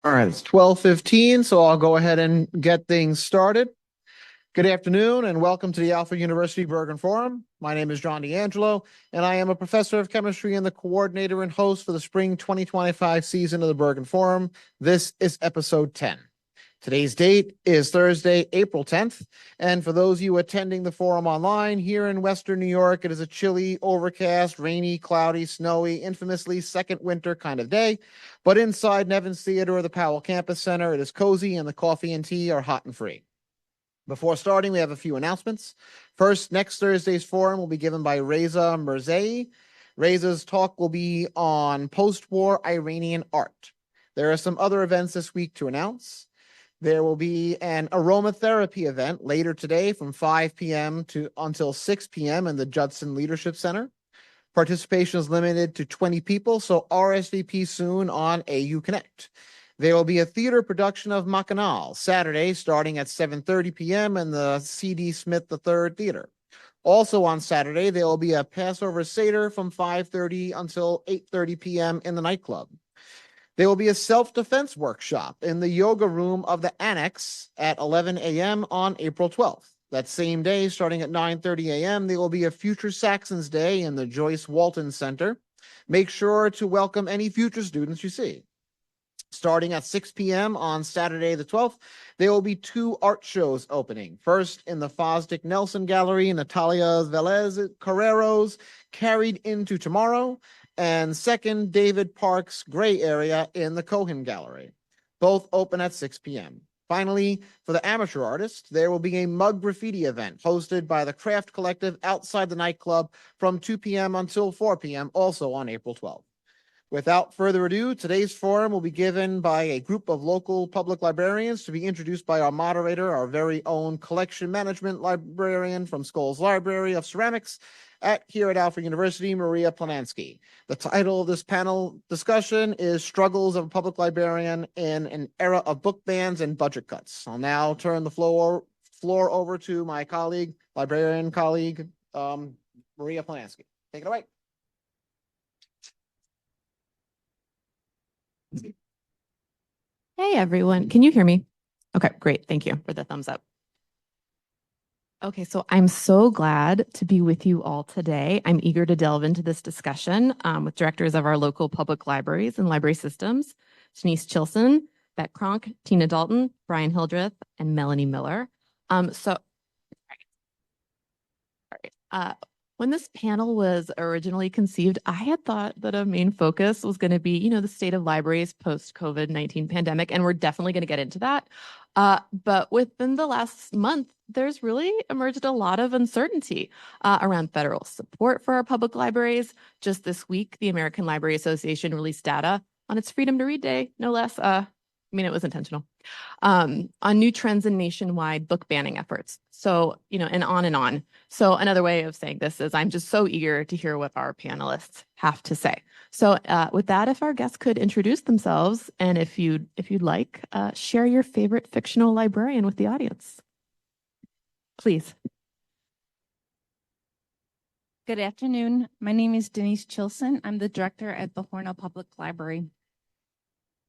All right, it's 12:15, so I'll go ahead and get things started. Good afternoon and welcome to the Alfred University Bergren Forum. My name is John D'Angelo, and I am a professor of chemistry and the coordinator and host for the spring 2025 season of the Bergren Forum. This is episode 10. Today's date is Thursday, April 10th. And for those of you attending the forum online, here in Western New York, it is a chilly, overcast, rainy, cloudy, snowy, infamously second winter kind of day. But inside Nevins Theater or the Powell Campus Center, it is cozy and the coffee and tea are hot and free. Before starting, we have a few announcements. First, next Thursday's forum will be given by Reza Mirzai. Reza's talk will be on post-war Iranian art. There are some other events this week to announce. There will be an aromatherapy event later today from 5 p.m. until 6 p.m. in the Judson Leadership Center. Participation is limited to 20 people, so RSVP soon on AU Connect. There will be a theater production of Macanal Saturday starting at 7:30 p.m. in the C.D. Smith III Theater. Also on Saturday, there will be a Passover Seder from 5:30 until 8:30 p.m. in the nightclub. There will be a self-defense workshop in the yoga room of the Annex at 11 a.m. on April 12th. That same day, starting at 9:30 a.m., there will be a Future Saxons Day in the Joyce Walton Center. Make sure to welcome any future students you see. Starting at 6 p.m. on Saturday the 12th, there will be two art shows opening. First, in the Fosdick Nelson Gallery, Natalia Velez Carrero's Carried Into Tomorrow, and second, David Park's Gray Area in the Cohen Gallery. Both open at 6 p.m. Finally, for the amateur artists, there will be a mug graffiti event hosted by the Craft Collective outside the nightclub from 2 p.m. until 4 p.m., also on April 12th. Without further ado, today's forum will be given by a group of local public librarians to be introduced by our moderator, our very own collection management librarian from Scholl's Library of Ceramics here at Alfred University, Maria Planansky. The title of this panel discussion is Struggles of a Public Librarian in an Era of Book Bans and Budget Cuts. I'll now turn the floor over to my librarian colleague, Maria Planansky. Take it away. Hey everyone, can you hear me? Okay, great. Thank you for the thumbs up. Okay, so I'm so glad to be with you all today. I'm eager to delve into this discussion with directors of our local public libraries and library systems, Denise Chilson, Beck Kronk, Tina Dalton, Brian Hildreth, and Melanie Miller. When this panel was originally conceived, I had thought that a main focus was going to be, the state of libraries post-COVID-19 pandemic, and we're definitely going to get into that. But within the last month, there's really emerged a lot of uncertainty around federal support for our public libraries. Just this week, the American Library Association released data on its Freedom to Read Day, no less. It was intentional, on new trends in nationwide book banning efforts. So, and on and on. So another way of saying this is I'm just so eager to hear what our panelists have to say. So with that, if our guests could introduce themselves, and if you'd like, share your favorite fictional librarian with the audience. Please. Good afternoon. My name is Denise Chilson. I'm the director at the Hornell Public Library.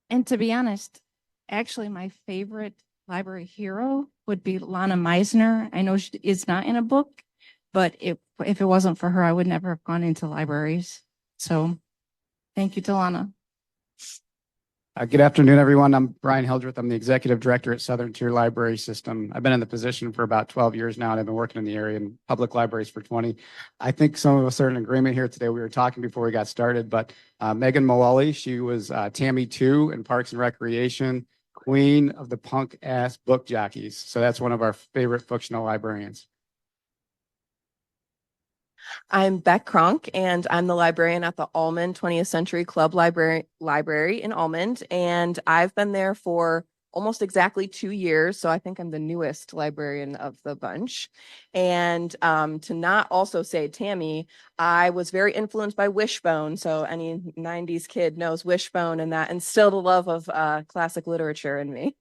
And to be honest, actually, my favorite library hero would be Lana Meisner. I know she is not in a book, but if it wasn't for her, I would never have gone into libraries. So thank you to Lana. Good afternoon, everyone. I'm Brian Hildreth. I'm the executive director at Southern Tier Library System. I've been in the position for about 12 years now, and I've been working in the area in public libraries for 20. I think some of us are in agreement here today. We were talking before we got started, but Megan Mullally, she was Tammy 2 in Parks and Recreation, queen of the punk-ass book jockeys. So that's one of our favorite fictional librarians. I'm Beck Kronk, and I'm the librarian at the Almond 20th Century Club Library in Almond, and I've been there for almost exactly 2 years, so I think I'm the newest librarian of the bunch. And to not also say Tammy, I was very influenced by Wishbone, so any 90s kid knows Wishbone, and that instilled a love of classic literature in me.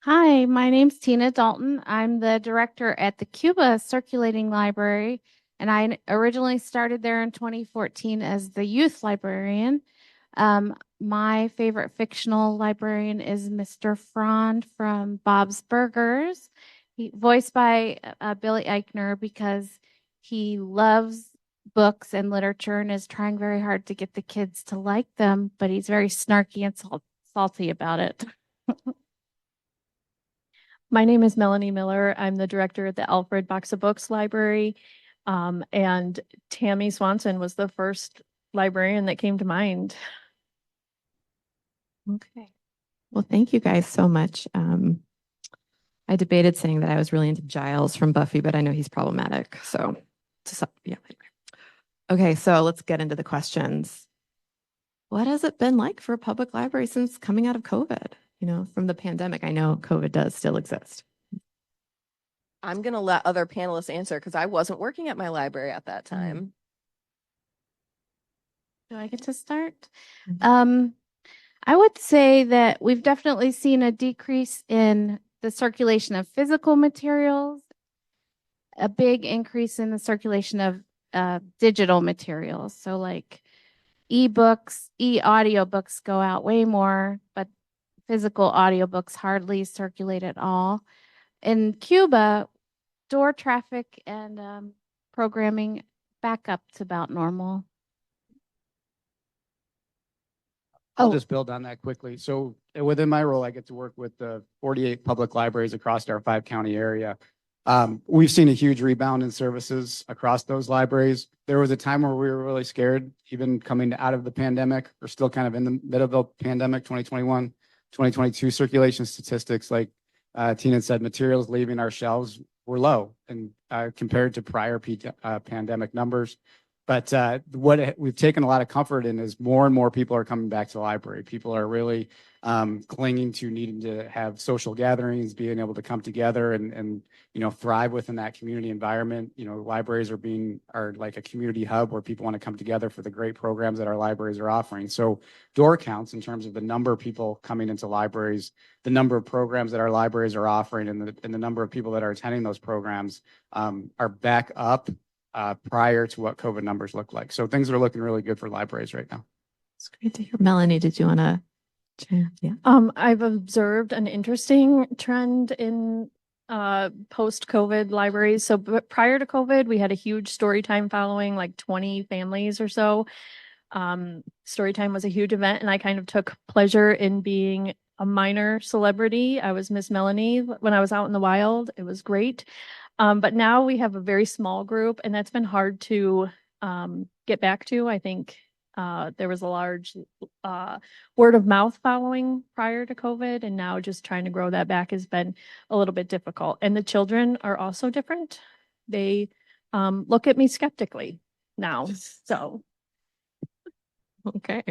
Hi, my name's Tina Dalton. I'm the director at the Cuba Circulating Library, and I originally started there in 2014 as the youth librarian. My favorite fictional librarian is Mr. Frond from Bob's Burgers, voiced by Billy Eichner, because he loves books and literature and is trying very hard to get the kids to like them, but he's very snarky and salty about it. My name is Melanie Miller. I'm the director at the Alfred Box of Books Library. And Tammy Swanson was the first librarian that came to mind. Okay. Well, thank you guys so much. I debated saying that I was really into Giles from Buffy, but I know he's problematic. So, yeah. Okay, so let's get into the questions. What has it been like for a public library since coming out of COVID? You know, from the pandemic, I know COVID does still exist. I'm going to let other panelists answer because I wasn't working at my library at that time. Do I get to start? I would say that we've definitely seen a decrease in the circulation of physical materials, a big increase in the circulation of digital materials. So like ebooks, audiobooks go out way more, but physical audiobooks hardly circulate at all. In Cuba, door traffic and programming back up to about normal. I'll just build on that quickly. So within my role, I get to work with the 48 public libraries across our 5-county area. We've seen a huge rebound in services across those libraries. There was a time where we were really scared, even coming out of the pandemic. We're still kind of in the middle of the pandemic, 2021, 2022 circulation statistics, like Tina said, materials leaving our shelves were low and compared to prior pandemic numbers. But what we've taken a lot of comfort in is more and more people are coming back to the library. People are really clinging to needing to have social gatherings, being able to come together and thrive within that community environment. Libraries are like a community hub where people want to come together for the great programs that our libraries are offering. So door counts in terms of the number of people coming into libraries, the number of programs that our libraries are offering, and the number of people that are attending those programs are back up prior to what COVID numbers look like. So things are looking really good for libraries right now. It's great to hear. Melanie, did you want to? Yeah. I've observed an interesting trend in post-COVID libraries. So prior to COVID, we had a huge story time following, like 20 families or so. Story time was a huge event, and I kind of took pleasure in being a minor celebrity. I was Miss Melanie when I was out in the wild. It was great. But now we have a very small group, and that's been hard to get back to. I think there was a large word of mouth following prior to COVID, and now just trying to grow that back has been a little bit difficult. And the children are also different. They look at me skeptically now. So, okay.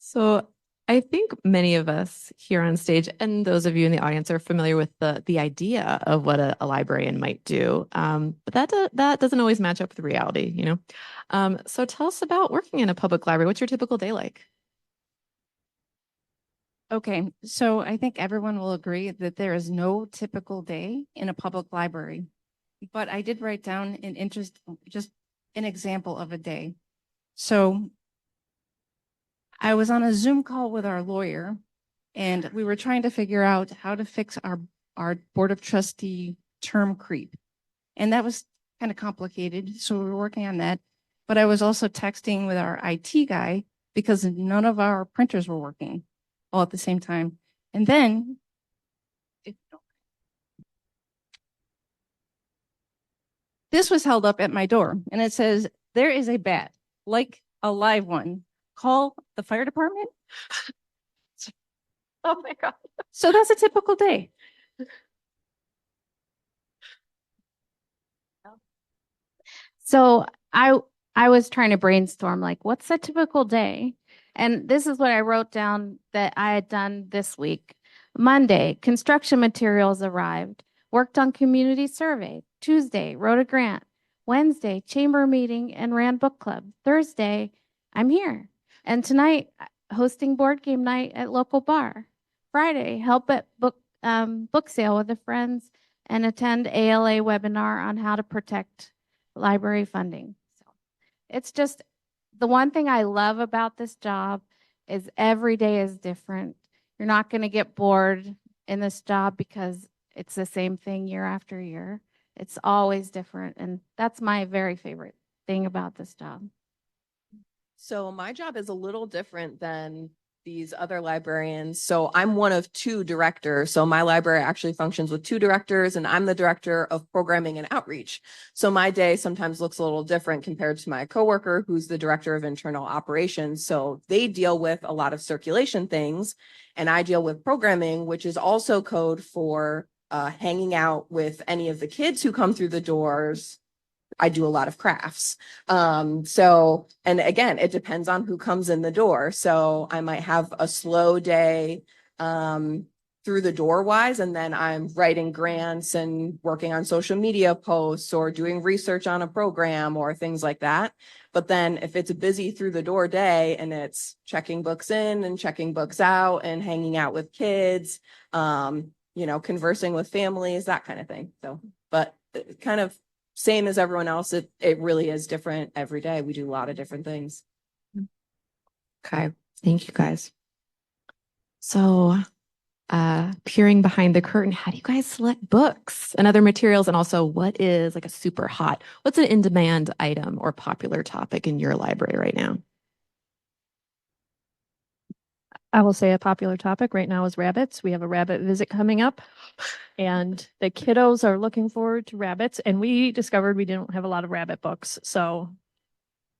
So I think many of us here on stage and those of you in the audience are familiar with the idea of what a librarian might do. But that doesn't always match up with reality, So tell us about working in a public library. What's your typical day like? Okay, so I think everyone will agree that there is no typical day in a public library. But I did write down just an example of a day. So I was on a Zoom call with our lawyer, and we were trying to figure out how to fix our board of trustee term creep. And that was kind of complicated. So we were working on that. But I was also texting with our IT guy because none of our printers were working all at the same time. And then this was held up at my door, and it says, "There is a bat, like a live one. Call the fire department." oh my God. So that's a typical day. So I was trying to brainstorm, like, what's a typical day? And this is what I wrote down that I had done this week. Monday, construction materials arrived. Worked on community survey. Tuesday, wrote a grant. Wednesday, chamber meeting and ran book club. Thursday, I'm here. And tonight, hosting board game night at local bar. Friday, help at book sale with the friends and attend ALA webinar on how to protect library funding. So it's just the one thing I love about this job is every day is different. You're not going to get bored in this job because it's the same thing year after year. It's always different. And that's my very favorite thing about this job. So my job is a little different than these other librarians. So I'm one of two directors. So my library actually functions with two directors, and I'm the director of programming and outreach. So my day sometimes looks a little different compared to my coworker, who's the director of internal operations. So they deal with a lot of circulation things, and I deal with programming, which is also code for hanging out with any of the kids who come through the doors. I do a lot of crafts. So, and again, it depends on who comes in the door. So I might have a slow day through the door wise, and then I'm writing grants and working on social media posts or doing research on a program or things like that. But then if it's a busy through the door day and it's checking books in and checking books out and hanging out with kids, conversing with families, that kind of thing. So, but kind of same as everyone else, it really is different every day. We do a lot of different things. Okay, thank you guys. So, peering behind the curtain, how do you guys select books and other materials? And also, what is like a super hot, what's an in-demand item or popular topic in your library right now? I will say a popular topic right now is rabbits. We have a rabbit visit coming up, and the kiddos are looking forward to rabbits. And we discovered we didn't have a lot of rabbit books. So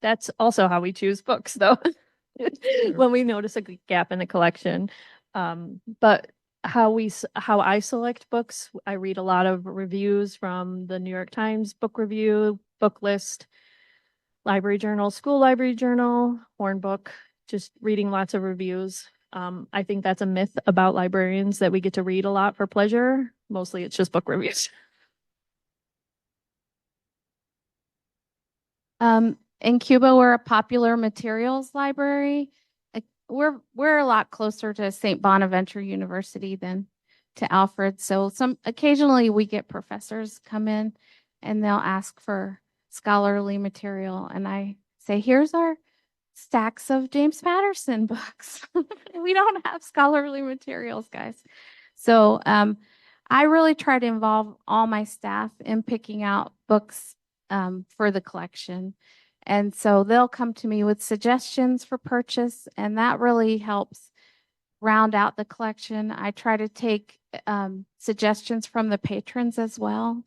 that's also how we choose books, though, when we notice a gap in the collection. But how I select books, I read a lot of reviews from the New York Times Book Review, Book List, Library Journal, School Library Journal, Horn Book, just reading lots of reviews. I think that's a myth about librarians that we get to read a lot for pleasure. Mostly it's just book reviews. In Cuba, we're a popular materials library. We're a lot closer to St. Bonaventure University than to Alfred. So occasionally we get professors come in and they'll ask for scholarly material. And I say, here's our stacks of James Patterson books. We don't have scholarly materials, guys. So I really try to involve all my staff in picking out books for the collection. And so they'll come to me with suggestions for purchase, and that really helps round out the collection. I try to take suggestions from the patrons as well.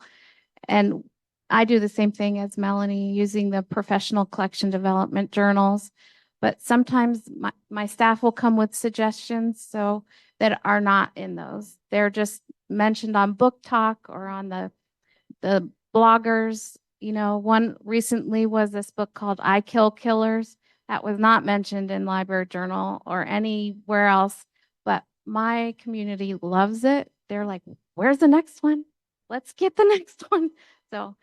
And I do the same thing as Melanie, using the professional collection development journals. But sometimes my staff will come with suggestions so that are not in those. They're just mentioned on Book Talk or on the bloggers. One recently was this book called I Kill Killers. That was not mentioned in Library Journal or anywhere else, but my community loves it. They're like, where's the next one? Let's get the next one. So,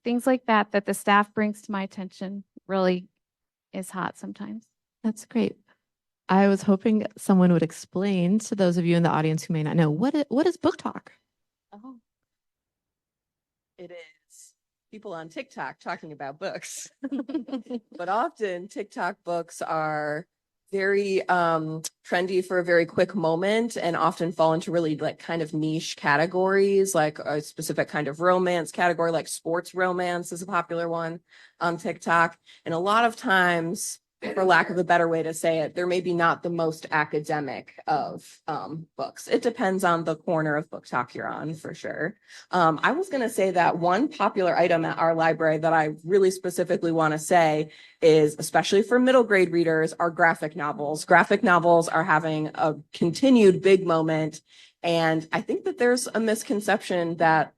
things like that the staff brings to my attention really is hot sometimes. That's great. I was hoping someone would explain to those of you in the audience who may not know, what is Book Talk? Oh, it is people on TikTok talking about books. But often TikTok books are very trendy for a very quick moment and often fall into really like kind of niche categories, like a specific kind of romance category, like sports romance is a popular one on TikTok. And a lot of times, for lack of a better way to say it, they're maybe not the most academic of books. It depends on the corner of Book Talk you're on, for sure. I was going to say that one popular item at our library that I really specifically want to say is, especially for middle grade readers, are graphic novels. Graphic novels are having a continued big moment. And I think that there's a misconception that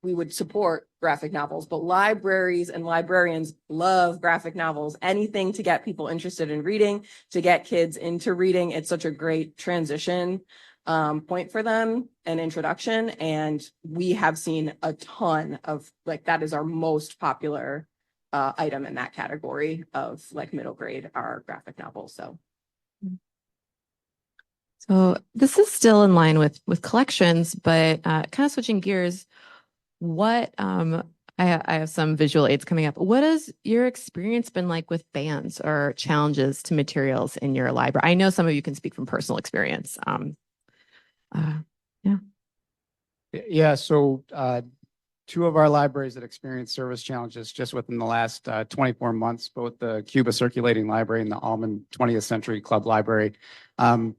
we would support graphic novels, but libraries and librarians love graphic novels. Anything to get people interested in reading, to get kids into reading. It's such a great transition point for them, an introduction. And we have seen a ton of, like, that is our most popular item in that category of like middle grade, are graphic novels. So this is still in line with collections, but kind of switching gears. What I have some visual aids coming up. What has your experience been like with bans or challenges to materials in your library? I know some of you can speak from personal experience. Yeah. Yeah, so two of our libraries that experienced service challenges just within the last 24 months, both the Cuba Circulating Library and the Almond 20th Century Club Library. Tina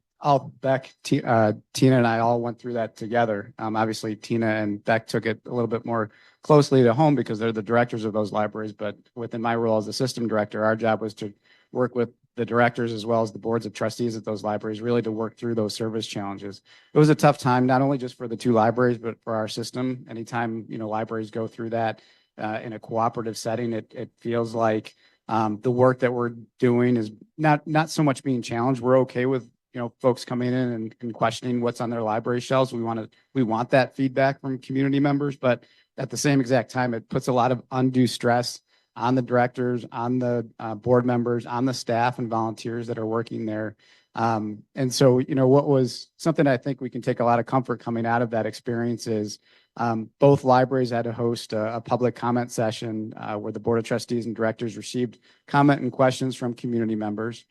and I all went through that together. Obviously, Tina and Beck took it a little bit more closely to home because they're the directors of those libraries. But within my role as the system director, our job was to work with the directors as well as the boards of trustees at those libraries, really to work through those service challenges. It was a tough time, not only just for the two libraries, but for our system. Anytime, libraries go through that in a cooperative setting, it feels like the work that we're doing is not so much being challenged. We're okay with folks coming in and questioning what's on their library shelves. We want that feedback from community members, but at the same exact time, it puts a lot of undue stress on the directors, on the board members, on the staff and volunteers that are working there. And so, what was something I think we can take a lot of comfort coming out of that experience is both libraries had to host a public comment session where the board of trustees and directors received comment and questions from community members.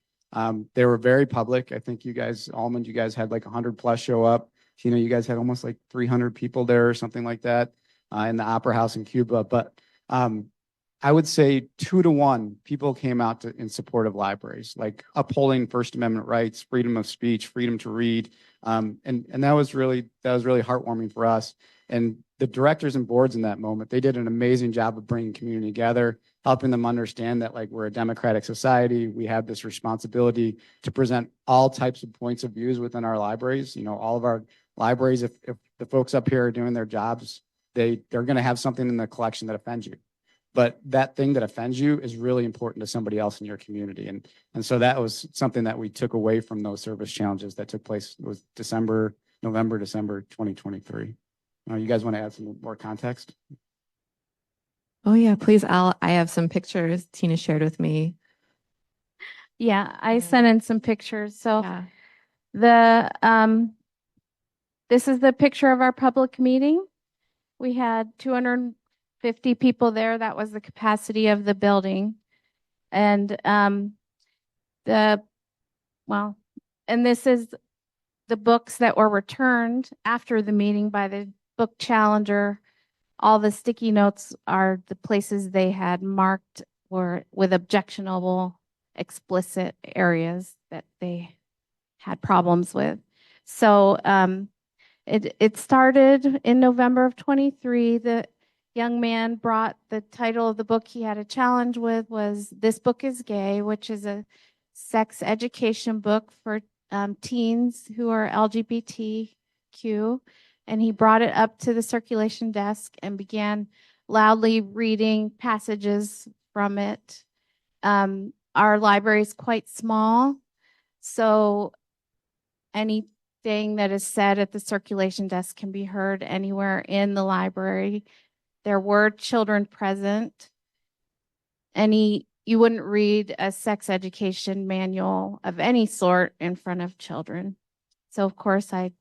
They were very public. I think you guys, Almond, you guys had like 100 plus show up. Tina, you guys had almost like 300 people there or something like that in the Opera House in Cuba. But I would say 2-to-1 people came out in support of libraries, like upholding First Amendment rights, freedom of speech, freedom to read. And that was really heartwarming for us. And the directors and boards in that moment, they did an amazing job of bringing community together, helping them understand that like we're a democratic society. We have this responsibility to present all types of points of views within our libraries. All of our libraries, if the folks up here are doing their jobs, they're going to have something in the collection that offends you. But that thing that offends you is really important to somebody else in your community. And so that was something that we took away from those service challenges that took place. It was November, December 2023. You guys want to add some more context? Oh yeah, please. I have some pictures Tina shared with me. Yeah, I sent in some pictures. So Yeah. this is the picture of our public meeting. We had 250 people there. That was the capacity of the building. And this is the books that were returned after the meeting by the book challenger. All the sticky notes are the places they had marked were with objectionable, explicit areas that they had problems with. So it started in November of 23. The young man brought the title of the book he had a challenge with was This Book is Gay, which is a sex education book for teens who are LGBTQ. And he brought it up to the circulation desk and began loudly reading passages from it. Our library is quite small, so anything that is said at the circulation desk can be heard anywhere in the library. There were children present. You wouldn't read a sex education manual of any sort in front of children. So of course I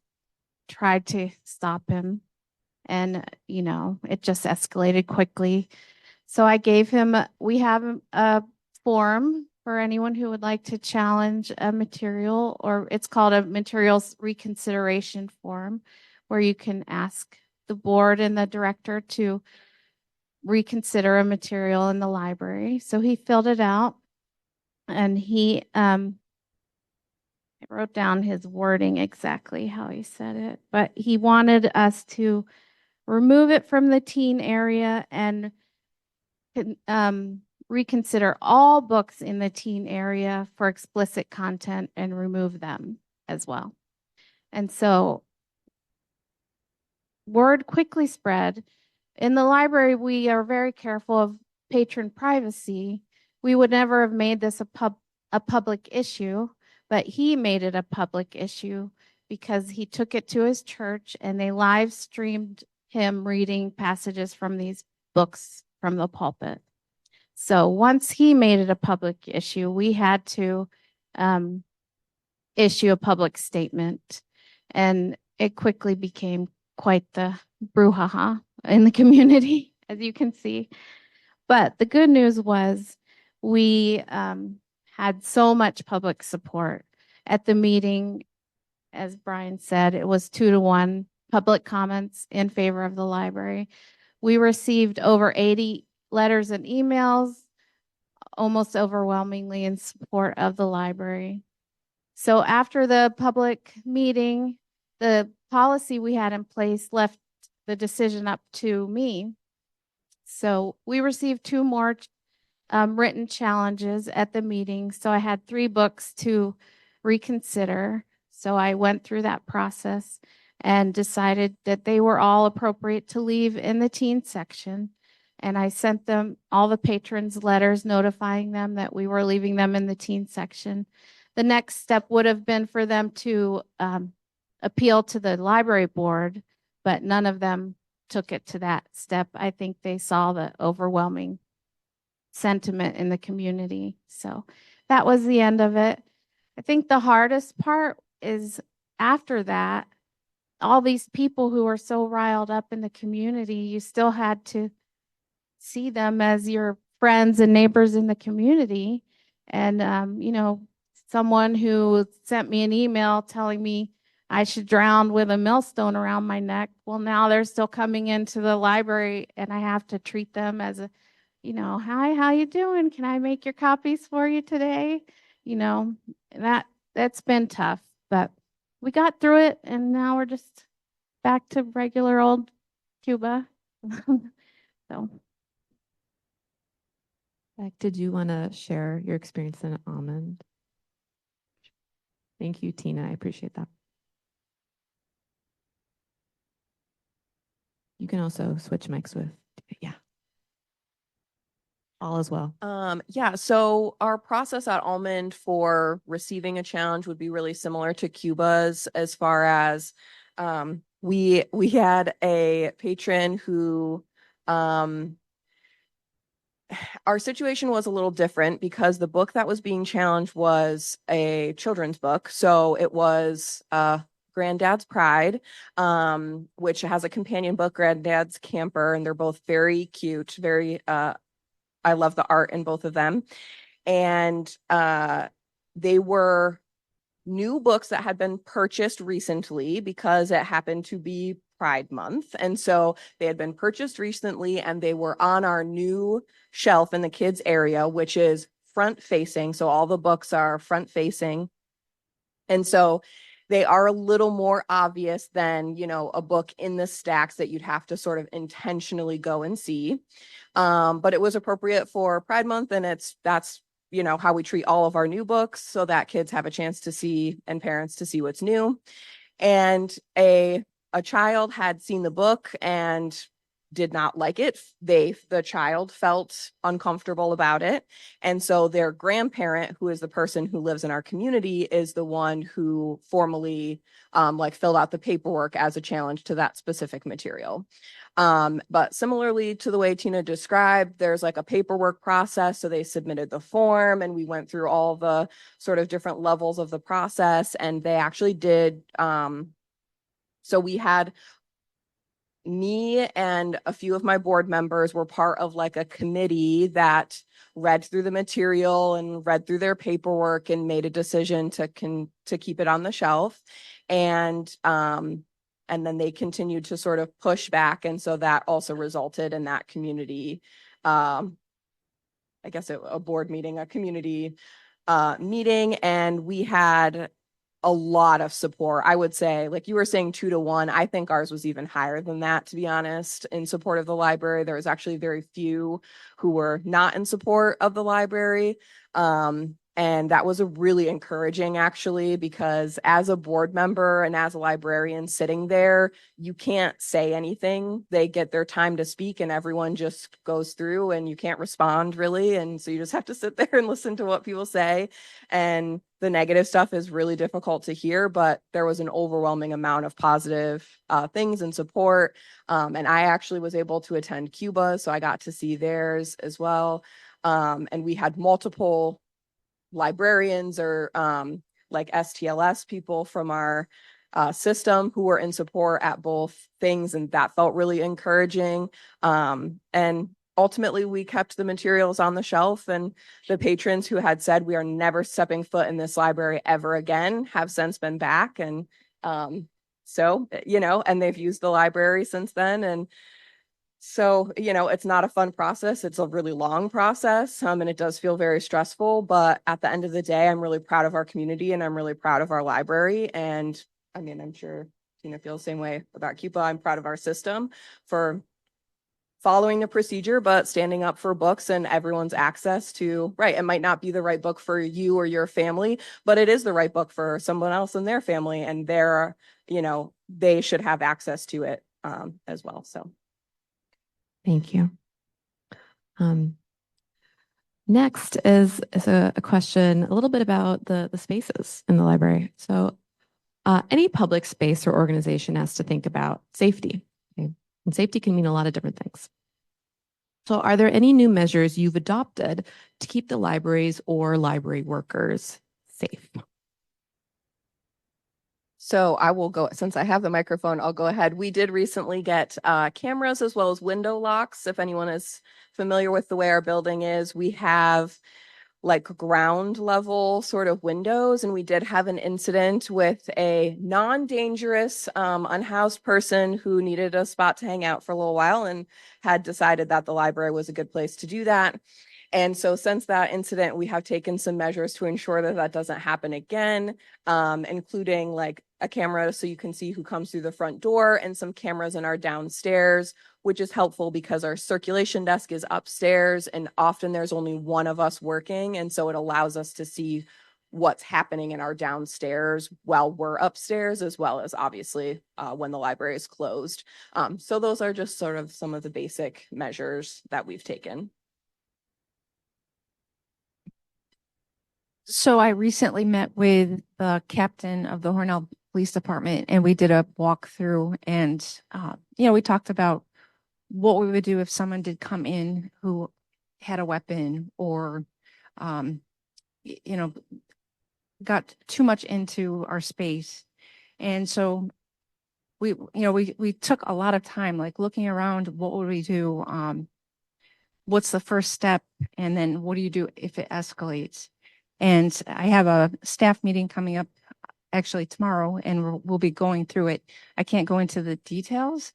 tried to stop him, and it just escalated quickly. So I gave him, we have a form for anyone who would like to challenge a material, or it's called a materials reconsideration form, where you can ask the board and the director to reconsider a material in the library. So he filled it out, and I wrote down his wording exactly how he said it, but he wanted us to remove it from the teen area and reconsider all books in the teen area for explicit content and remove them as well. And so word quickly spread. In the library, we are very careful of patron privacy. We would never have made this a public issue, but he made it a public issue because he took it to his church and they live streamed him reading passages from these books from the pulpit. So once he made it a public issue, we had to issue a public statement, and it quickly became quite the brouhaha in the community. as you can see. But the good news was we had so much public support at the meeting. As Brian said, it was 2-1 public comments in favor of the library. We received over 80 letters and emails, almost overwhelmingly in support of the library. So after the public meeting, the policy we had in place left the decision up to me. So we received 2 more written challenges at the meeting. So I had 3 books to reconsider. So I went through that process and decided that they were all appropriate to leave in the teen section. And I sent them all the patrons letters notifying them that we were leaving them in the teen section. The next step would have been for them to appeal to the library board, but none of them took it to that step. I think they saw the overwhelming sentiment in the community. So that was the end of it. I think the hardest part is after that, all these people who are so riled up in the community, you still had to see them as your friends and neighbors in the community. And, someone who sent me an email telling me I should drown with a millstone around my neck. Well, now they're still coming into the library and I have to treat them as a, hi, how you doing? Can I make your copies for you today? That's been tough, but we got through it and now we're just back to regular old Cuba. So. Beck, did you want to share your experience in Almond? Thank you, Tina. I appreciate that. You can also switch mics with, yeah. All as well. Yeah, so our process at Almond for receiving a challenge would be really similar to Cuba's as far as we had a patron who our situation was a little different because the book that was being challenged was a children's book. So it was Granddad's Pride, which has a companion book, Granddad's Camper, and they're both very cute, very I love the art in both of them. And they were new books that had been purchased recently because it happened to be Pride Month. And so they had been purchased recently and they were on our new shelf in the kids area, which is front facing. So all the books are front facing. And so they are a little more obvious than, a book in the stacks that you'd have to sort of intentionally go and see. But it was appropriate for Pride Month and that's how we treat all of our new books so that kids have a chance to see and parents to see what's new. And a child had seen the book and did not like it. The child felt uncomfortable about it. And so their grandparent, who is the person who lives in our community, is the one who formally filled out the paperwork as a challenge to that specific material. But similarly to the way Tina described, there's like a paperwork process. So they submitted the form and we went through all the sort of different levels of the process and they actually did. So we had me and a few of my board members were part of like a committee that read through the material and read through their paperwork and made a decision to keep it on the shelf. And then they continued to sort of push back. And so that also resulted in that community, I guess a board meeting, a community meeting. And we had a lot of support. I would say, like you were saying, 2-1. I think ours was even higher than that, to be honest, in support of the library. There was actually very few who were not in support of the library. And that was a really encouraging, actually, because as a board member and as a librarian sitting there, you can't say anything. They get their time to speak and everyone just goes through and you can't respond really. And so you just have to sit there and listen to what people say. And the negative stuff is really difficult to hear, but there was an overwhelming amount of positive things and support. And I actually was able to attend Cuba, so I got to see theirs as well. And we had multiple librarians or like STLS people from our system who were in support at both things, and that felt really encouraging. And ultimately, we kept the materials on the shelf, and the patrons who had said we are never stepping foot in this library ever again have since been back. And so, and they've used the library since then. And so, it's not a fun process. It's a really long process, and it does feel very stressful. But at the end of the day, I'm really proud of our community, and I'm really proud of our library. And I mean, I'm sure Tina feels the same way about CUPA. I'm proud of our system for following the procedure, but standing up for books and everyone's access to, right. It might not be the right book for you or your family, but it is the right book for someone else in their family, and they should have access to it as well. So. Thank you. Next is a question a little bit about the spaces in the library. So any public space or organization has to think about safety. Okay? And safety can mean a lot of different things. So are there any new measures you've adopted to keep the libraries or library workers safe? So I will go, since I have the microphone, I'll go ahead. We did recently get cameras as well as window locks. If anyone is familiar with the way our building is, we have like ground level sort of windows. And we did have an incident with a non-dangerous unhoused person who needed a spot to hang out for a little while and had decided that the library was a good place to do that. And so since that incident, we have taken some measures to ensure that that doesn't happen again, including like a camera so you can see who comes through the front door, and some cameras in our downstairs, which is helpful because our circulation desk is upstairs and often there's only one of us working. And so it allows us to see what's happening in our downstairs while we're upstairs, as well as obviously when the library is closed. So those are just sort of some of the basic measures that we've taken. So I recently met with the captain of the Hornell Police Department, and we did a walkthrough, and we talked about what we would do if someone did come in who had a weapon or got too much into our space. And so we took a lot of time like looking around, what would we do? What's the first step? And then what do you do if it escalates? And I have a staff meeting coming up actually tomorrow, and we'll be going through it. I can't go into the details,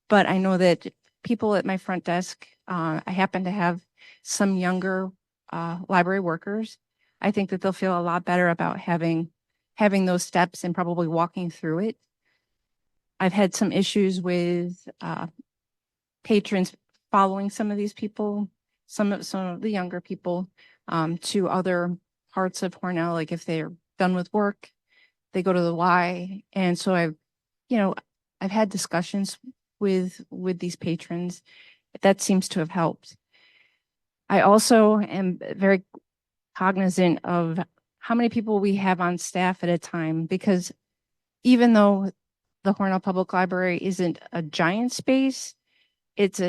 but I know that people at my front desk, I happen to have some younger library workers. I think that they'll feel a lot better about having those steps and probably walking through it. I've had some issues with patrons following some of these people, some of the younger people to other parts of Hornell. Like if they're done with work, they go to the Y. And so I've had discussions with these patrons. That seems to have helped. I also am very cognizant of how many people we have on staff at a time, because even though the Hornell Public Library isn't a giant space, it's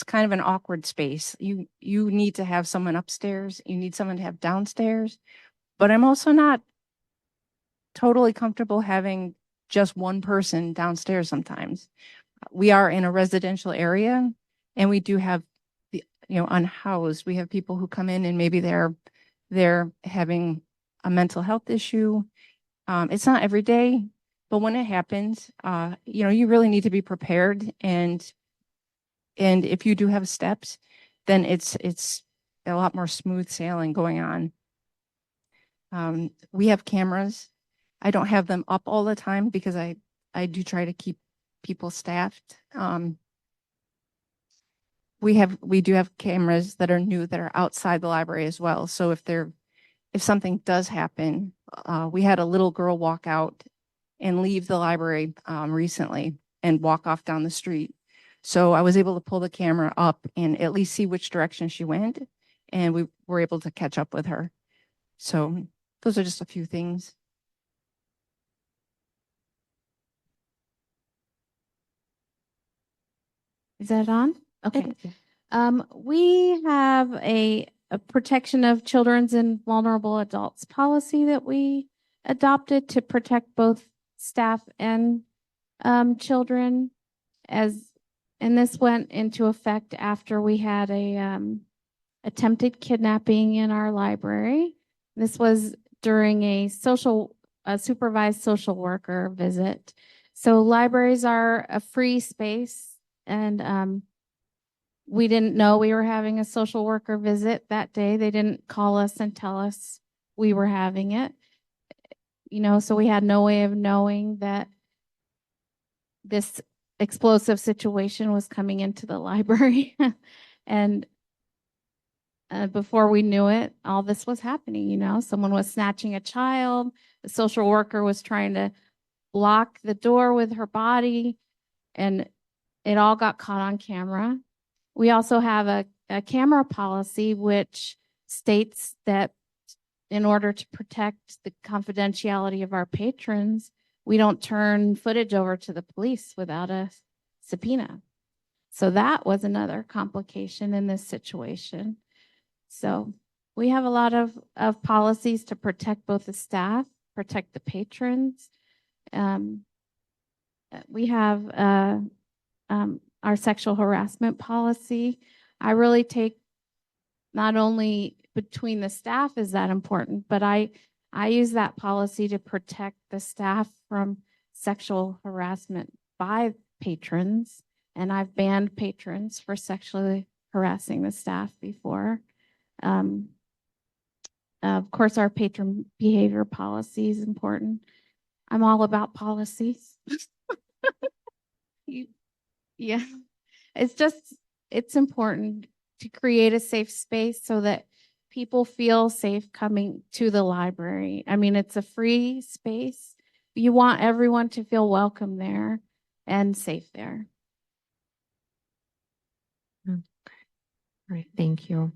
kind of an awkward space. You need to have someone upstairs, you need someone to have downstairs, but I'm also not totally comfortable having just one person downstairs sometimes. We are in a residential area, and we do have unhoused. We have people who come in and maybe they're having a mental health issue. It's not every day, but when it happens, you really need to be prepared. And if you do have steps, then it's a lot more smooth sailing going on. We have cameras. I don't have them up all the time because I do try to keep people staffed. We do have cameras that are new that are outside the library as well. So if something does happen, we had a little girl walk out and leave the library recently and walk off down the street. So I was able to pull the camera up and at least see which direction she went, and we were able to catch up with her. So those are just a few things. Is that on? Okay. We have a protection of children's and vulnerable adults policy that we adopted to protect both staff and children and this went into effect after we had a attempted kidnapping in our library. This was during a supervised social worker visit. So libraries are a free space, and we didn't know we were having a social worker visit that day. They didn't call us and tell us we were having it. So we had no way of knowing that this explosive situation was coming into the library. And before we knew it, all this was happening. Someone was snatching a child. The social worker was trying to block the door with her body, and it all got caught on camera. We also have a camera policy which states that in order to protect the confidentiality of our patrons, we don't turn footage over to the police without a subpoena. So that was another complication in this situation. So we have a lot of policies to protect both the staff, protect the patrons. We have our sexual harassment policy. I really take not only between the staff is that important, but I use that policy to protect the staff from sexual harassment by patrons. And I've banned patrons for sexually harassing the staff before. Of course, our patron behavior policy is important. I'm all about policies. Yeah, it's important to create a safe space so that people feel safe coming to the library. I mean, it's a free space. You want everyone to feel welcome there and safe there. Okay. All right. Thank you.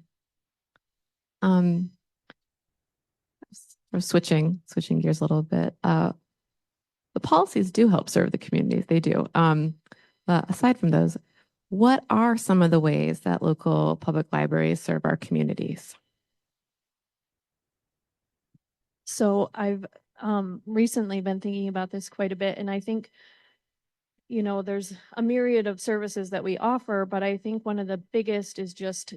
We're switching gears a little bit. The policies do help serve the communities. They do. Aside from those, what are some of the ways that local public libraries serve our communities? So I've recently been thinking about this quite a bit, and I think, there's a myriad of services that we offer, but I think one of the biggest is just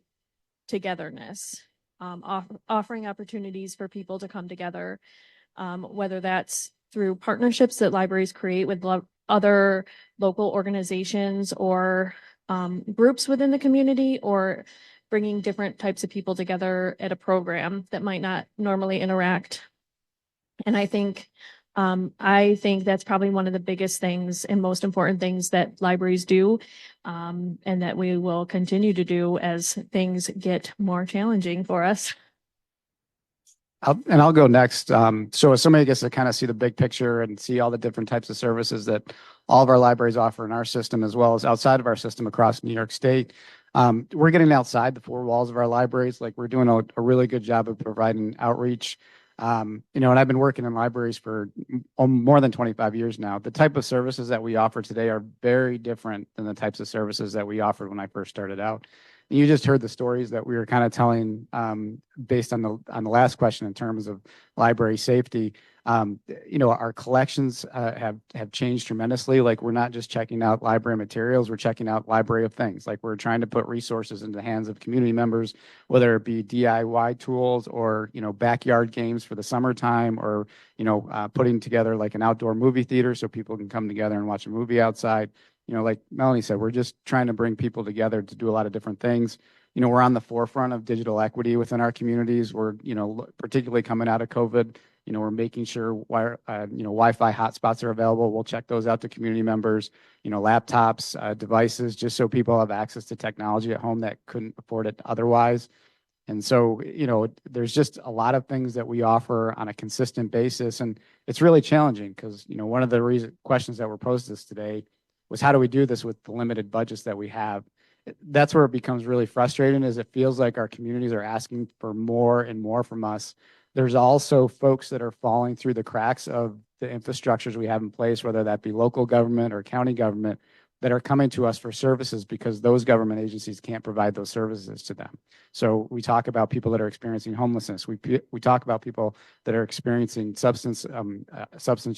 togetherness, offering opportunities for people to come together, whether that's through partnerships that libraries create with other local organizations or groups within the community, or bringing different types of people together at a program that might not normally interact. And I think that's probably one of the biggest things and most important things that libraries do, and that we will continue to do as things get more challenging for us. I'll go next. So as somebody gets to kind of see the big picture and see all the different types of services that all of our libraries offer in our system, as well as outside of our system across New York State, we're getting outside the four walls of our libraries. Like, we're doing a really good job of providing outreach. And I've been working in libraries for more than 25 years now. The type of services that we offer today are very different than the types of services that we offered when I first started out. You just heard the stories that we were kind of telling based on the last question in terms of library safety. Our collections have changed tremendously. Like, we're not just checking out library materials, we're checking out library of things. Like, we're trying to put resources into the hands of community members, whether it be DIY tools or, backyard games for the summertime, or, putting together like an outdoor movie theater so people can come together and watch a movie outside. Like Melanie said, we're just trying to bring people together to do a lot of different things. We're on the forefront of digital equity within our communities. We're, particularly coming out of COVID, we're making sure Wi-Fi hotspots are available. We'll check those out to community members, laptops, devices, just so people have access to technology at home that couldn't afford it otherwise. And so, there's just a lot of things that we offer on a consistent basis. And it's really challenging because, one of the questions that were posed to us today was, how do we do this with the limited budgets that we have? That's where it becomes really frustrating, is it feels like our communities are asking for more and more from us. There's also folks that are falling through the cracks of the infrastructures we have in place, whether that be local government or county government, that are coming to us for services because those government agencies can't provide those services to them. So we talk about people that are experiencing homelessness. We talk about people that are experiencing substance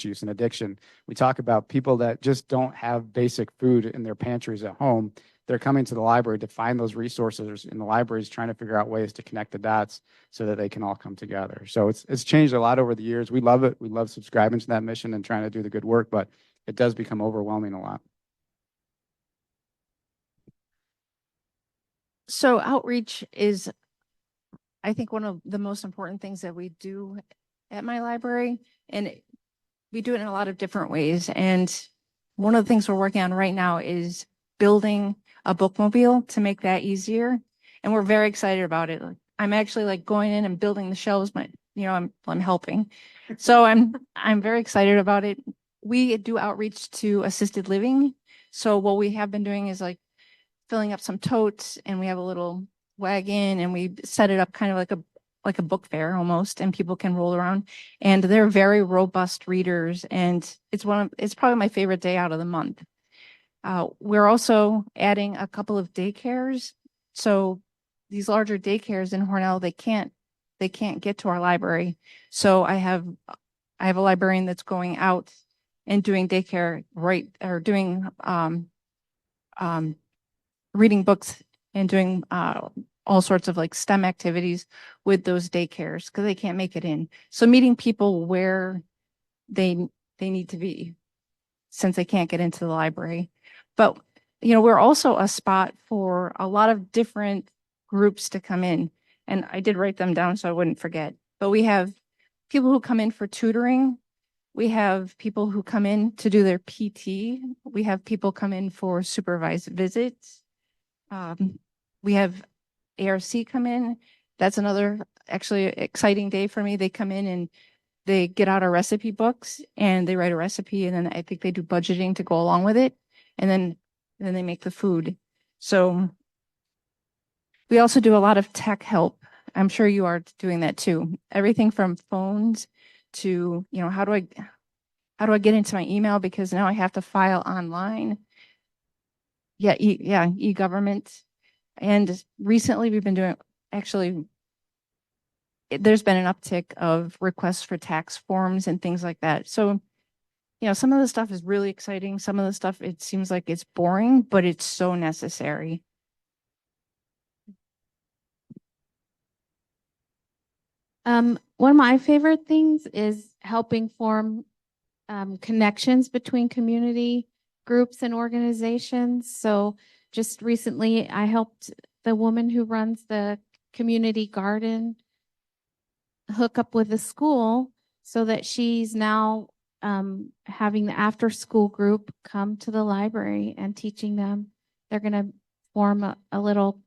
use and addiction. We talk about people that just don't have basic food in their pantries at home. They're coming to the library to find those resources, and the library is trying to figure out ways to connect the dots so that they can all come together. So it's changed a lot over the years. We love it. We love subscribing to that mission and trying to do the good work, but it does become overwhelming a lot. So outreach is, I think, one of the most important things that we do at my library, and we do it in a lot of different ways. And one of the things we're working on right now is building a bookmobile to make that easier. And we're very excited about it. I'm actually like going in and building the shelves, but I'm helping. So I'm very excited about it. We do outreach to assisted living. So what we have been doing is like filling up some totes, and we have a little wagon, and we set it up kind of like a book fair almost, and people can roll around, and they're very robust readers, and it's probably my favorite day out of the month. We're also adding a couple of daycares. So these larger daycares in Hornell, they can't get to our library. So I have a librarian that's going out and doing daycare, doing reading books and doing all sorts of like STEM activities with those daycares because they can't make it in. So meeting people where they need to be since they can't get into the library. But we're also a spot for a lot of different groups to come in. And I did write them down so I wouldn't forget. But we have people who come in for tutoring. We have people who come in to do their PT. We have people come in for supervised visits. We have ARC come in. That's another actually exciting day for me. They come in and they get out our recipe books and they write a recipe, and then I think they do budgeting to go along with it, and then they make the food. So we also do a lot of tech help. I'm sure you are doing that too. Everything from phones to how do I get into my email because now I have to file online. Yeah, e-government. And recently we've been doing, actually, there's been an uptick of requests for tax forms and things like that. So, some of the stuff is really exciting. Some of the stuff, it seems like it's boring, but it's so necessary. One of my favorite things is helping form connections between community groups and organizations. So just recently, I helped the woman who runs the community garden hook up with the school so that she's now having the after school group come to the library and teaching them. They're going to form a little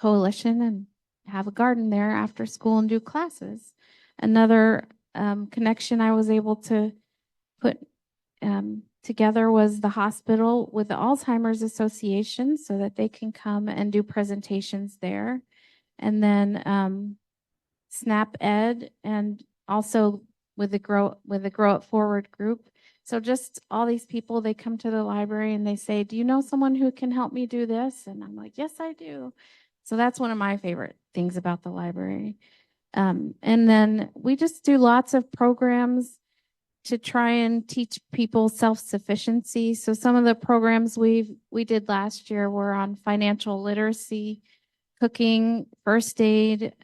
coalition and have a garden there after school and do classes. Another connection I was able to put together was the hospital with the Alzheimer's Association so that they can come and do presentations there. And then SNAP Ed, and also with the Grow It Forward group. So just all these people, they come to the library and they say, do you know someone who can help me do this? And I'm like, yes, I do. So that's one of my favorite things about the library. And then we just do lots of programs to try and teach people self-sufficiency. So some of the programs we did last year were on financial literacy, cooking, first aid.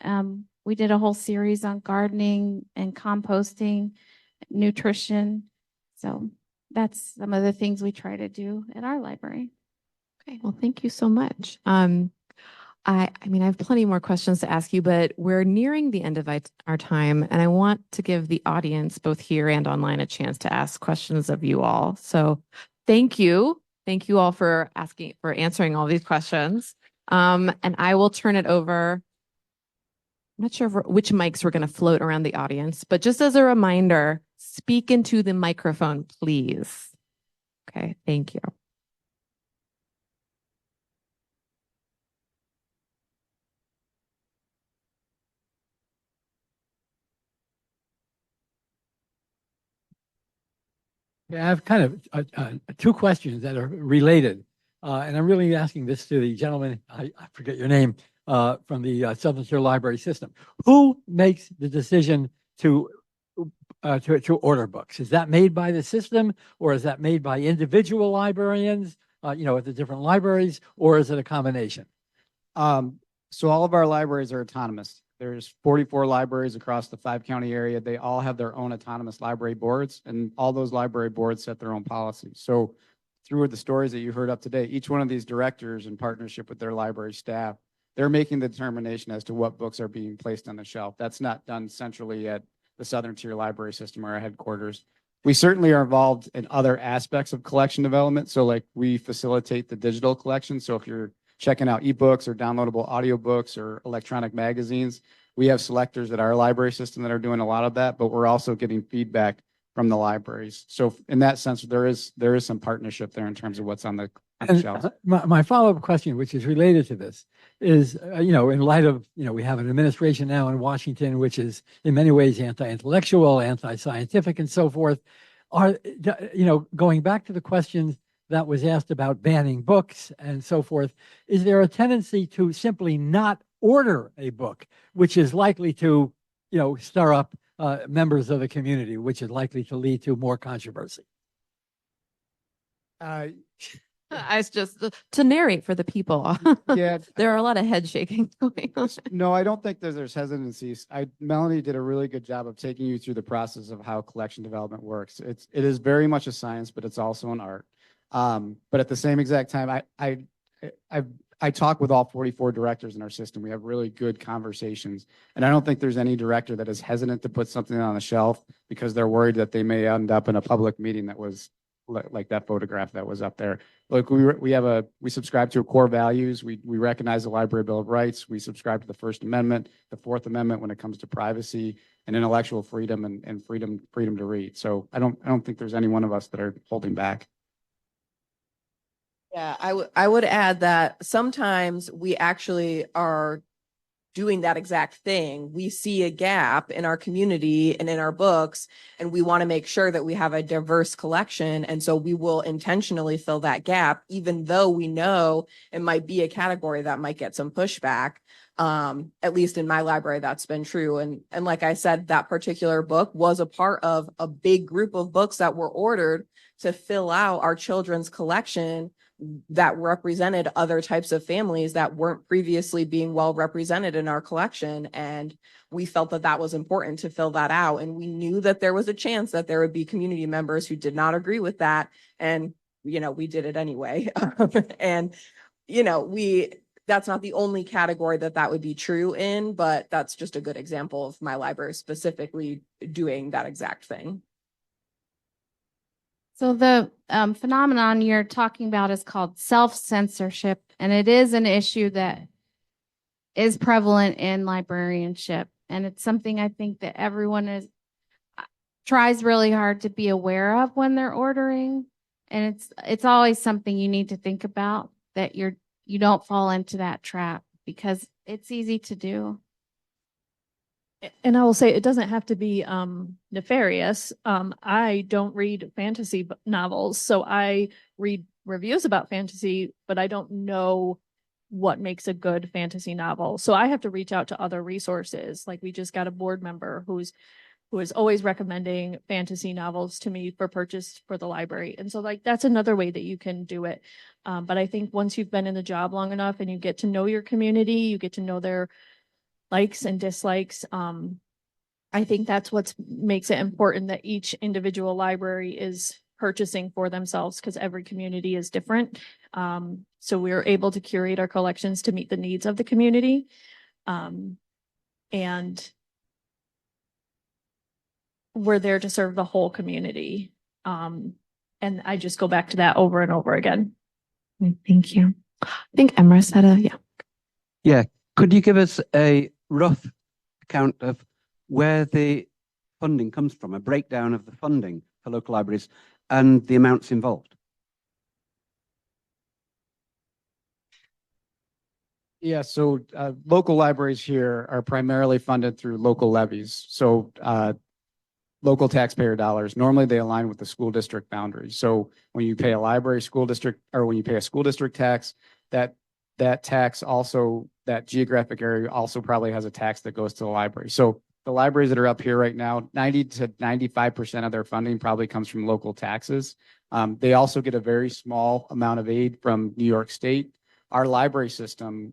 We did a whole series on gardening and composting, nutrition. So that's some of the things we try to do at our library. Okay, well, thank you so much. I mean, I have plenty more questions to ask you, but we're nearing the end of our time, and I want to give the audience, both here and online, a chance to ask questions of you all. So thank you. Thank you all for answering all these questions. And I will turn it over. I'm not sure which mics we're going to float around the audience, but just as a reminder, speak into the microphone, please. Okay, thank you. Yeah, I have kind of two questions that are related. And I'm really asking this to the gentleman, I forget your name, from the Southern Tier Library System. Who makes the decision to order books? Is that made by the system, or is that made by individual librarians, at the different libraries, or is it a combination? So all of our libraries are autonomous. There's 44 libraries across the 5-county area. They all have their own autonomous library boards, and all those library boards set their own policies. So through the stories that you heard up today, each one of these directors, in partnership with their library staff, they're making the determination as to what books are being placed on the shelf. That's not done centrally at the Southern Tier Library System or our headquarters. We certainly are involved in other aspects of collection development. So like we facilitate the digital collection. So if you're checking out ebooks or downloadable audiobooks or electronic magazines, we have selectors at our library system that are doing a lot of that, but we're also getting feedback from the libraries. So in that sense, there is some partnership there in terms of what's on the shelves. My follow-up question, which is related to this, is, in light of, we have an administration now in Washington, which is in many ways anti-intellectual, anti-scientific, and so forth. Going back to the questions that was asked about banning books and so forth, is there a tendency to simply not order a book, which is likely to, stir up members of the community, which is likely to lead to more controversy? I just to narrate for the people. Yeah. There are a lot of head shaking going on. No, I don't think there's hesitancies. Melanie did a really good job of taking you through the process of how collection development works. It is very much a science, but it's also an art. But at the same exact time, I talk with all 44 directors in our system. We have really good conversations, and I don't think there's any director that is hesitant to put something on the shelf because they're worried that they may end up in a public meeting that was like that photograph that was up there. Look, we subscribe to core values. We recognize the Library Bill of Rights. We subscribe to the First Amendment, the Fourth Amendment when it comes to privacy and intellectual freedom and freedom to read. So I don't think there's any one of us that are holding back. Yeah, I would add that sometimes we actually are doing that exact thing. We see a gap in our community and in our books, and we want to make sure that we have a diverse collection. And so we will intentionally fill that gap, even though we know it might be a category that might get some pushback. At least in my library, that's been true. And like I said, that particular book was a part of a big group of books that were ordered to fill out our children's collection that represented other types of families that weren't previously being well represented in our collection. And we felt that that was important to fill that out. And we knew that there was a chance that there would be community members who did not agree with that. And, we did it anyway. And, that's not the only category that would be true in, but that's just a good example of my library specifically doing that exact thing. So the phenomenon you're talking about is called self-censorship, and it is an issue that is prevalent in librarianship. And it's something I think that everyone tries really hard to be aware of when they're ordering. And it's always something you need to think about, that you don't fall into that trap, because it's easy to do. And I will say it doesn't have to be nefarious. I don't read fantasy novels, so I read reviews about fantasy, but I don't know what makes a good fantasy novel. So I have to reach out to other resources. Like we just got a board member who is always recommending fantasy novels to me for purchase for the library. And so that's another way that you can do it. But I think once you've been in the job long enough and you get to know your community, you get to know their likes and dislikes. I think that's what makes it important that each individual library is purchasing for themselves, because every community is different. So we're able to curate our collections to meet the needs of the community. And we're there to serve the whole community. And I just go back to that over and over again. Thank you. I think Emrys had yeah. Yeah. Could you give us a rough account of where the funding comes from, a breakdown of the funding for local libraries and the amounts involved? Yeah, so local libraries here are primarily funded through local levies. So local taxpayer dollars. Normally they align with the school district boundaries. So when you pay a library school district, or when you pay a school district tax, that tax also, that geographic area also probably has a tax that goes to the library. So the libraries that are up here right now, 90 to 95% of their funding probably comes from local taxes. They also get a very small amount of aid from New York State. Our library system,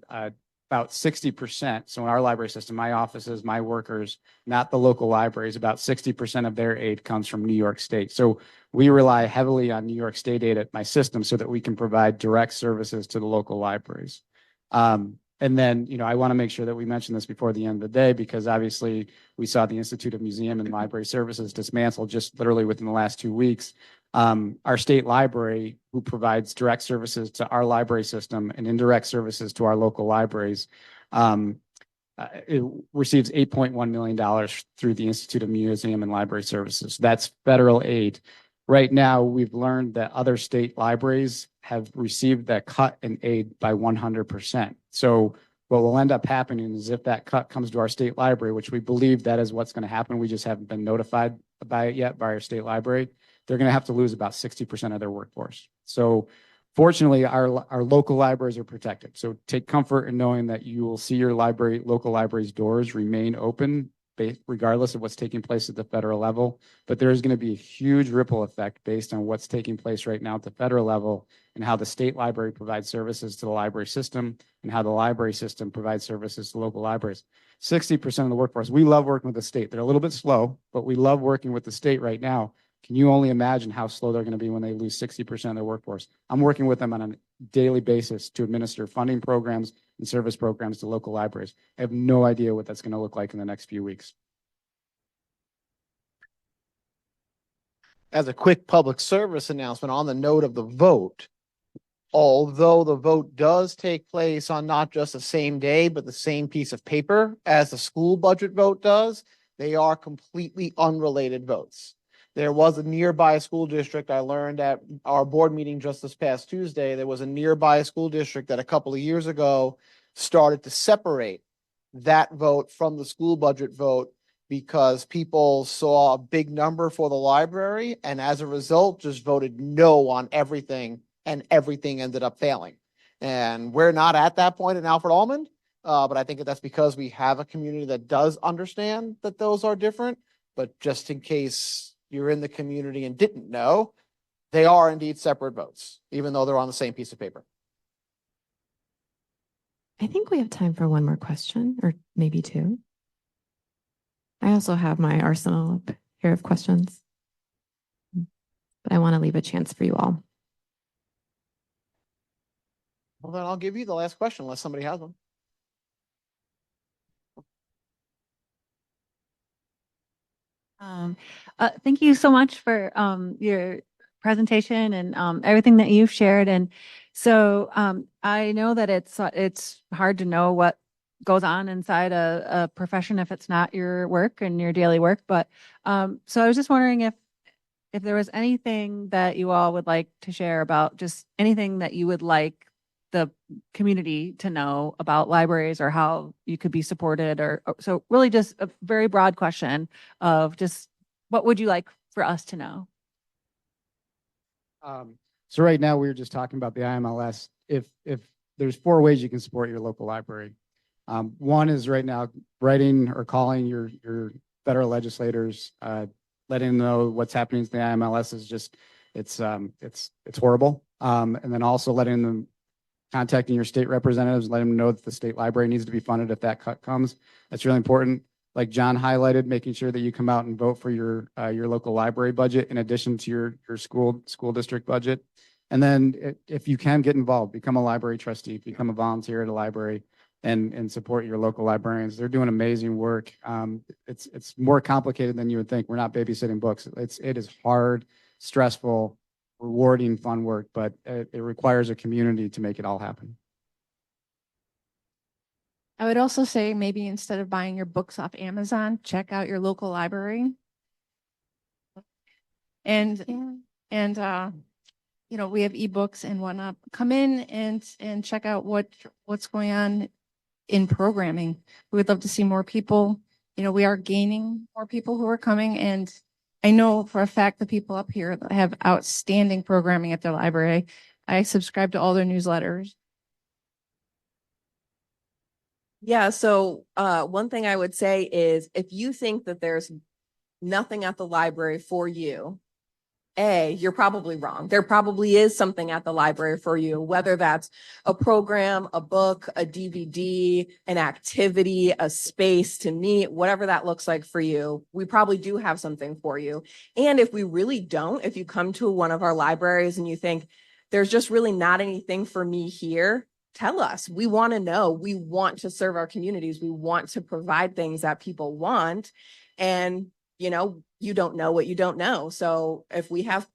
about 60%. So in our library system, my offices, my workers, not the local libraries, about 60% of their aid comes from New York State. So we rely heavily on New York State aid at my system so that we can provide direct services to the local libraries. And then, I want to make sure that we mention this before the end of the day, because obviously we saw the Institute of Museum and Library Services dismantled just literally within the last 2 weeks. Our state library, who provides direct services to our library system and indirect services to our local libraries, it receives $8.1 million through the Institute of Museum and Library Services. That's federal aid. Right now, we've learned that other state libraries have received that cut in aid by 100%. So what will end up happening is, if that cut comes to our state library, which we believe that is what's going to happen, we just haven't been notified by it yet by our state library, they're going to have to lose about 60% of their workforce. So fortunately, our local libraries are protected. So take comfort in knowing that you will see your local library's doors remain open, regardless of what's taking place at the federal level. But there is going to be a huge ripple effect based on what's taking place right now at the federal level, and how the state library provides services to the library system, and how the library system provides services to local libraries. 60% of the workforce. We love working with the state. They're a little bit slow, but we love working with the state right now. Can you only imagine how slow they're going to be when they lose 60% of their workforce? I'm working with them on a daily basis to administer funding programs and service programs to local libraries. I have no idea what that's going to look like in the next few weeks. As a quick public service announcement on the note of the vote, although the vote does take place on not just the same day, but the same piece of paper as the school budget vote does, they are completely unrelated votes. There was a nearby school district. I learned at our board meeting just this past Tuesday, there was a nearby school district that a couple of years ago started to separate that vote from the school budget vote, because people saw a big number for the library, and as a result just voted no on everything, and everything ended up failing. And we're not at that point in Alfred Almond, but I think that's because we have a community that does understand that those are different. But just in case you're in the community and didn't know, they are indeed separate votes, even though they're on the same piece of paper. I think we have time for one more question, or maybe two. I also have my arsenal up here of questions, but I want to leave a chance for you all. Well, then I'll give you the last question unless somebody has one. Thank you so much for your presentation and everything that you've shared. And so I know that it's hard to know what goes on inside a profession if it's not your work and your daily work. But so I was just wondering if there was anything that you all would like to share about, just anything that you would like the community to know about libraries, or how you could be supported, or so really just a very broad question of just what would you like for us to know? So right now we were just talking about the IMLS. If there's 4 ways you can support your local library. One is right now writing or calling your federal legislators, letting them know what's happening to the IMLS is just, it's horrible. And then also letting them, contacting your state representatives, letting them know that the state library needs to be funded if that cut comes. That's really important. Like John highlighted, making sure that you come out and vote for your local library budget in addition to your school district budget. And then if you can, get involved, become a library trustee, become a volunteer at a library, and support your local librarians. They're doing amazing work. It's more complicated than you would think. We're not babysitting books. It is hard, stressful, rewarding, fun work, but it requires a community to make it all happen. I would also say, maybe instead of buying your books off Amazon, check out your local library. And we have ebooks and whatnot. Come in and check out what's going on in programming. We would love to see more people. We are gaining more people who are coming, and I know for a fact the people up here that have outstanding programming at their library. I subscribe to all their newsletters. Yeah, so one thing I would say is if you think that there's nothing at the library for you, you're probably wrong. There probably is something at the library for you, whether that's a program, a book, a DVD, an activity, a space to meet, whatever that looks like for you. We probably do have something for you. And if we really don't, if you come to one of our libraries and you think there's just really not anything for me here, tell us. We want to know. We want to serve our communities. We want to provide things that people want. And you don't know what you don't know. So if we have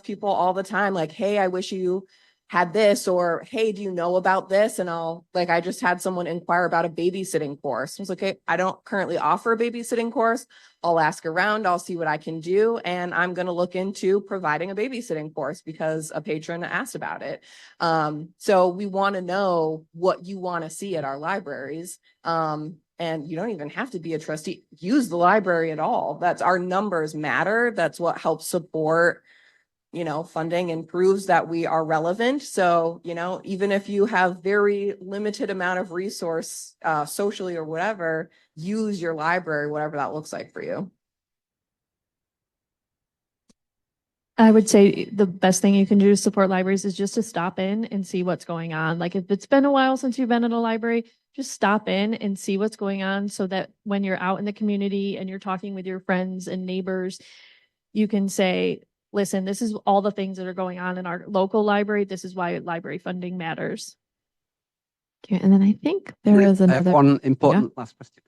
people all the time like, hey, I wish you had this, or hey, do you know about this? And I just had someone inquire about a babysitting course. I was like, okay, I don't currently offer a babysitting course. I'll ask around, I'll see what I can do. And I'm going to look into providing a babysitting course because a patron asked about it. So we want to know what you want to see at our libraries. And you don't even have to be a trustee. Use the library at all. That's our numbers matter. That's what helps support, funding and proves that we are relevant. So, even if you have very limited amount of resource socially or whatever, use your library, whatever that looks like for you. I would say the best thing you can do to support libraries is just to stop in and see what's going on. Like if it's been a while since you've been in a library, just stop in and see what's going on so that when you're out in the community and you're talking with your friends and neighbors, you can say, listen, this is all the things that are going on in our local library. This is why library funding matters. Okay, and then I think there is I have another. one important last question.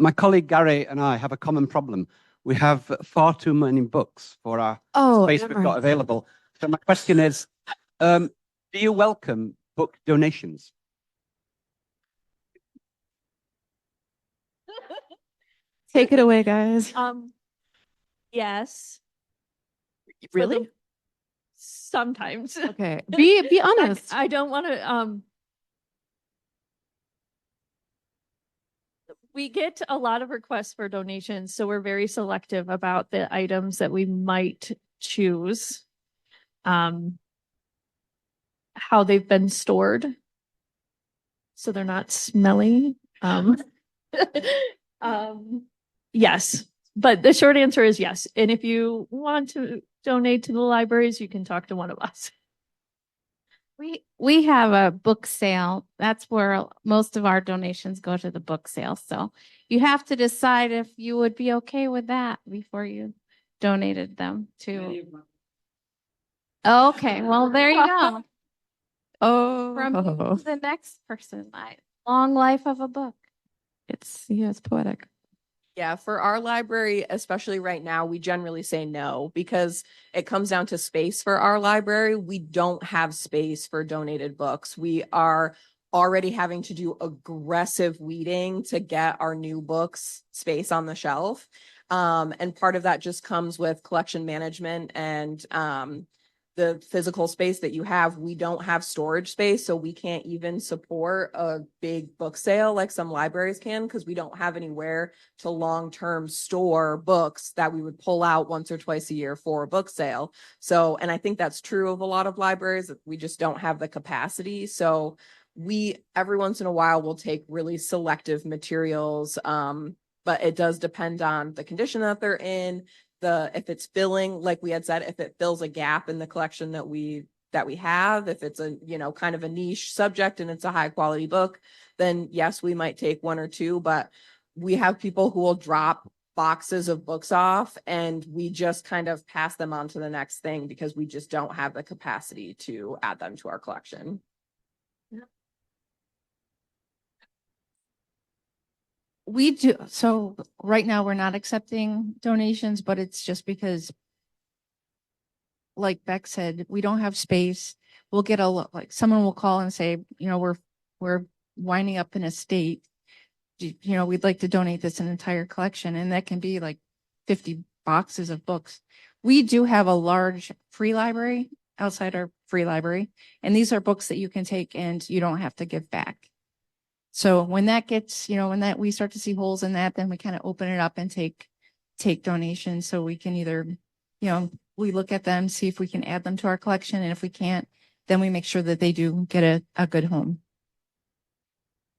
My colleague Gary and I have a common problem. We have far too many books for our space we've got available. So my question is, do you welcome book donations? Take it away, guys. Yes. Really? Sometimes. Okay. Be honest. I don't want to we get a lot of requests for donations, so we're very selective about the items that we might choose. How they've been stored, so they're not smelly. Yes, but the short answer is yes. And if you want to donate to the libraries, you can talk to one of us. We have a book sale. That's where most of our donations go, to the book sale. So you have to decide if you would be okay with that before you donated them to. Okay, well, there you go. From the next person, long life of a book. It's poetic. Yeah, for our library, especially right now, we generally say no because it comes down to space for our library. We don't have space for donated books. We are already having to do aggressive weeding to get our new books space on the shelf. And part of that just comes with collection management and the physical space that you have. We don't have storage space, so we can't even support a big book sale like some libraries can because we don't have anywhere to long-term store books that we would pull out once or twice a year for a book sale. So, and I think that's true of a lot of libraries. We just don't have the capacity. So we every once in a while will take really selective materials, but it does depend on the condition that they're in. If it's filling, like we had said, if it fills a gap in the collection that we have, if it's a, kind of a niche subject and it's a high quality book, then yes, we might take one or two, but we have people who will drop boxes of books off and we just kind of pass them on to the next thing because we just don't have the capacity to add them to our collection. We do. So right now we're not accepting donations, but it's just because, like Beck said, we don't have space. We'll get someone will call and say, we're winding up in a state. We'd like to donate this an entire collection, and that can be like 50 boxes of books. We do have a large free library outside our free library, and these are books that you can take and you don't have to give back. So when that gets, when we start to see holes in that, then we kind of open it up and take take donations. So we can either, we look at them, see if we can add them to our collection. And if we can't, then we make sure that they do get a good home.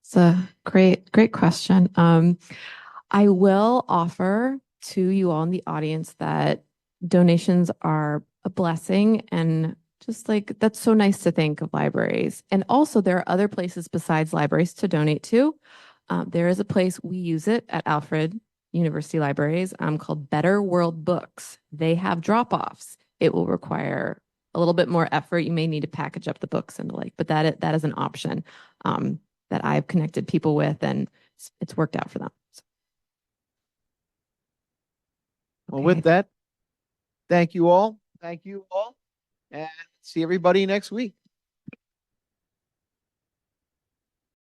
It's a great question. I will offer to you all in the audience that donations are a blessing, and just like that's so nice to think of libraries. And also there are other places besides libraries to donate to. There is a place, we use it at Alfred University Libraries, called Better World Books. They have drop-offs. It will require a little bit more effort. You may need to package up the books and the like, but that is an option that I've connected people with, and it's worked out for them. So. Well, with that, thank you all. Thank you all. And see everybody next week.